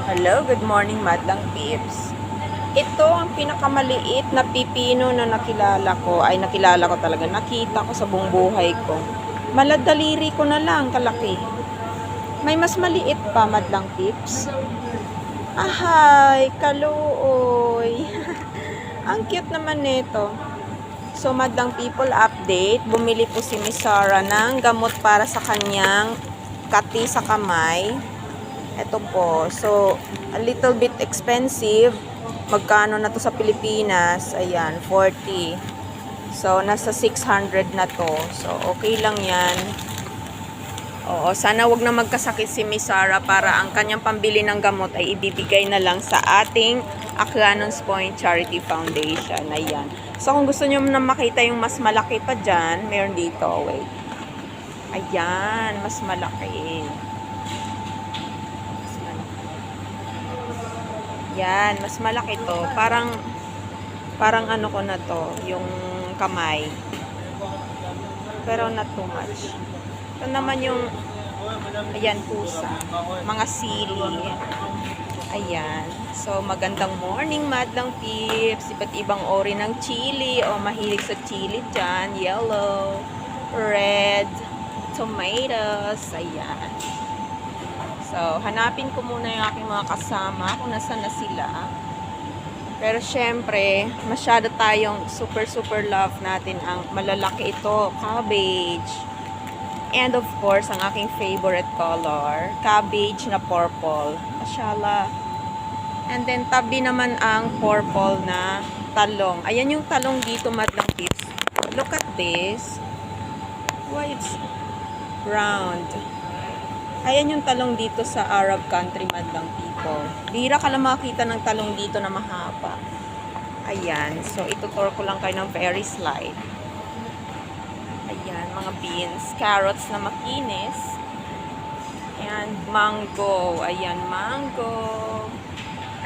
Hello, good morning madlang peeps. Ito ang pinakamaliit na pipino na nakilala ko talaga, nakita ko sa buong buhay ko. Maladaliri ko na lang kalaki. May mas maliit pa madlang peeps. Ahay, kaluoy. Ang cute naman nito. So madlang people update, bumili po si Miss Sarah ng gamot para sa kanyang kati sa kamay. Ito po. So, a little bit expensive. Magkano na to sa Pilipinas? Ayan, 40. So, nasa 600 na to. So, okay lang yan. Oo, sana wag na magkasakit si Miss Sarah para ang kanyang pambili ng gamot ay ibibigay na lang sa ating Aclanons Point Charity Foundation. Ayan. So, kung gusto nyo na makita yung mas malaki pa dyan, meron dito. Wait. Ayan, mas malaki. Yan, mas malaki to. Parang ano ko na to, yung kamay. Pero not too much. Ito naman yung, ayan, pusa. Mga sili. Ayan. So, magandang morning, madlang peeps. Iba't ibang ori ng chili. O, mahilig sa chili dyan. Yellow, red, tomatoes. Ayan. So, hanapin ko muna yung aking mga kasama kung nasaan na sila. Pero syempre, masyado tayong super love natin ang malalaki ito, cabbage. And of course, ang aking favorite color, cabbage na purple. Masyala. And then, tabi naman ang purple na talong. Ayan yung talong dito, madlang tips. Look at this. Why it's round. Ayan yung talong dito sa Arab country, madlang people. Bihira ka lang makita ng talong dito na mahaba. Ayan. So, itutur ko lang kayo ng very slide. Ayan, mga beans. Carrots na makinis. And mango. Ayan, mango.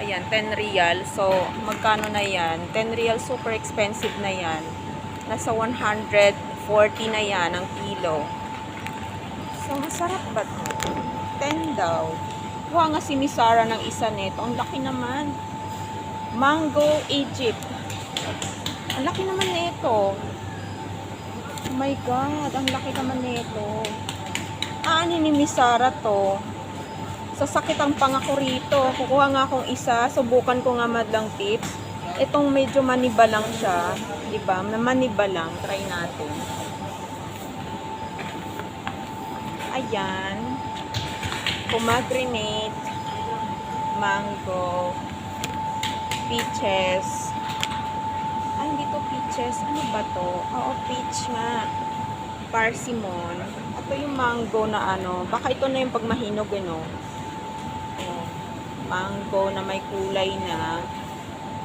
Ayan, 10 real. So, magkano na yan? 10 real, super expensive na yan. Nasa 140 na yan ang kilo. So, masarap ba ito? 10 daw. Kuha nga si Miss Sarah ng isa nito. Ang laki naman. Mango Egypt. Ang laki naman nito. Oh my God. Ang laki naman nito. Ani ni Miss Sarah to. Sasakit ang pangako rito. Kukuha nga akong isa. Subukan ko nga madlang tips. Itong medyo maniba lang siya. Diba? Maniba lang. Try natin. Ayan. Pomegranate, mango, peaches. Ay, hindi to peaches. Ano ba to? Oo, peach nga. Persimmon. Ito yung mango na ano. Baka ito na yung pagmahinog, ano. Oh, mango na may kulay na.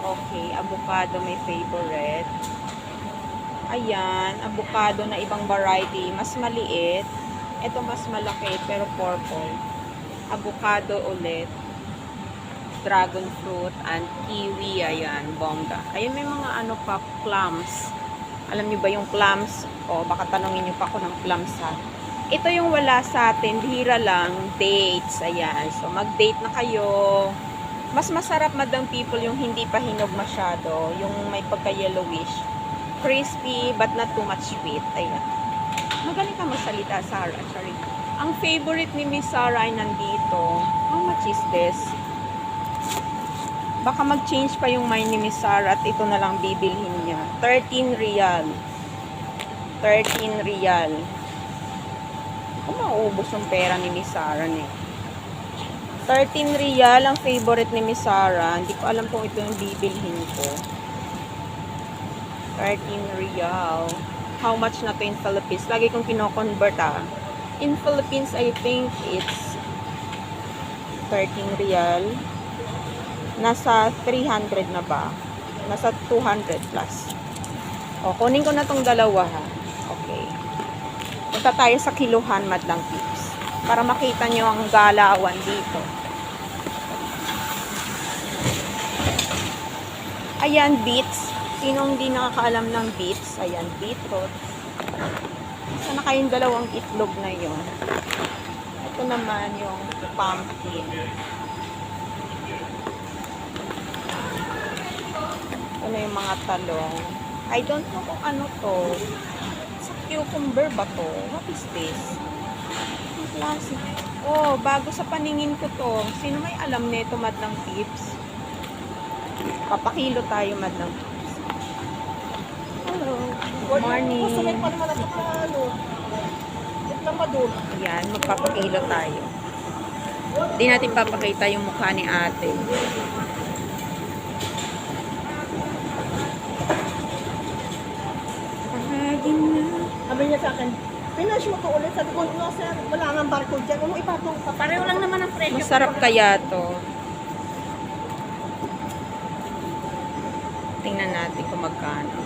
Okay, avocado may favorite. Ayan, avocado na ibang variety. Mas maliit. Ito mas malaki pero purple. Avocado ulit. Dragon fruit and kiwi. Ayan, bongga. Ayan, may mga ano pa, plums. Alam niyo ba yung plums? O, baka tanongin niyo pa ako ng plums ha. Ito yung wala sa atin. Bihira lang. Dates. Ayan. So, mag-date na kayo. Mas masarap, madang people, yung hindi pa hinog masyado. Yung may pagka-yellowish. Crispy but not too much sweet. Ayan. Magaling ka magsalita, Sarah. Sorry. Ang favorite ni Miss Sarah ay nandito. How much is this? Baka mag-change pa yung mind ni Miss Sarah at ito na lang bibilhin niya. 13 real. 13 real. Kung mauubos yung pera ni Miss Sarah niya. 13 real ang favorite ni Miss Sarah. Hindi ko alam kung ito yung bibilhin ko. 13 real. How much na to in Philippines? Lagi kong kino-convert In Philippines, I think it's 13 real. Nasa 300 na ba? Nasa 200 plus. O, kunin ko na tong dalawa ha. Okay. Punta tayo sa kiluhan, madlang tips. Para makita nyo ang galawan dito. Ayan, beets. Sinong hindi nakakaalam ng beets? Ayan, beetroot. Sana kayong dalawang itlog na yon. Ito naman yung pumpkin. ano yung mga talong. I don't know kung ano to. Sa cucumber ba to? What is this? Ang klase. Oh, bago sa paningin ko to. Sino may alam nito, madlang tips? Papakilo tayo, madlang tips. Hello. Good morning. Masumay pa naman ako na ano. Ito pa doon. Ayan, magpapakilo tayo. Hindi natin papakita yung mukha ni ate. Pahagin na. Sabi niya sa akin, pinash mo to ulit. Sabi ko, no sir, wala nang barcode dyan. Ano ipatong? Pareho lang naman ang presyo. Masarap kaya to. Tingnan natin kung magkano.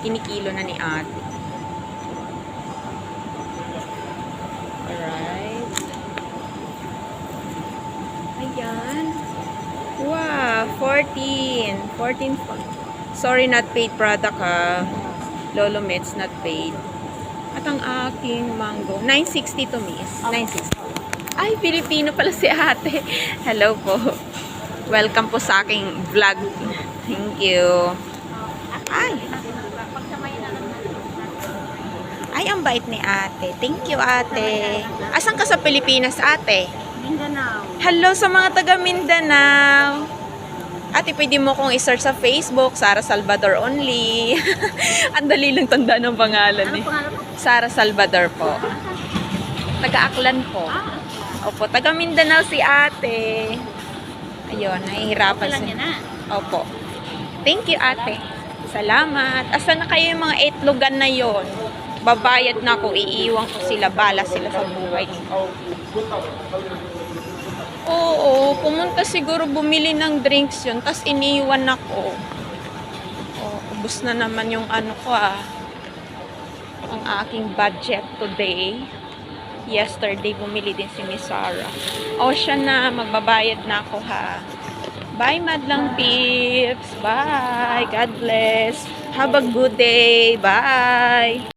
Kinikilo na ni ate. Alright. Ayan. Wow, 14. 14. Sorry, not paid product ha. Lolo Meds, not paid. At ang aking mango. 960 to, miss. 960. Ay, Pilipino pala si ate. Hello po. Welcome po sa aking vlog. Thank you. Ay. Ay, ang bait ni ate. Thank you, ate. Asan ka sa Pilipinas, ate? Mindanao. Hello sa mga taga Mindanao. Ate, pwede mo kong i-search sa Facebook, Sara Salvador only. Ang dali lang tanda ng pangalan eh. Pangalan mo? Sara Salvador po. Taga-Aklan po. Opo, taga Mindanao si ate. Ayun, nahihirapan Lang siya. yan na. Opo. Thank you, ate. Salamat. Asan na kayo yung mga etlogan na yon? Babayad na ako, iiwan ko sila, bala sila sa buhay. Oo, pumunta siguro bumili ng drinks yun, tas iniwan ako. Oh, ubos na naman yung ano ko ang aking budget today. Yesterday, bumili din si Miss Sarah. O, siya na, magbabayad na ako ha. Bye, madlang peeps. Bye. God bless. Have a good day. Bye.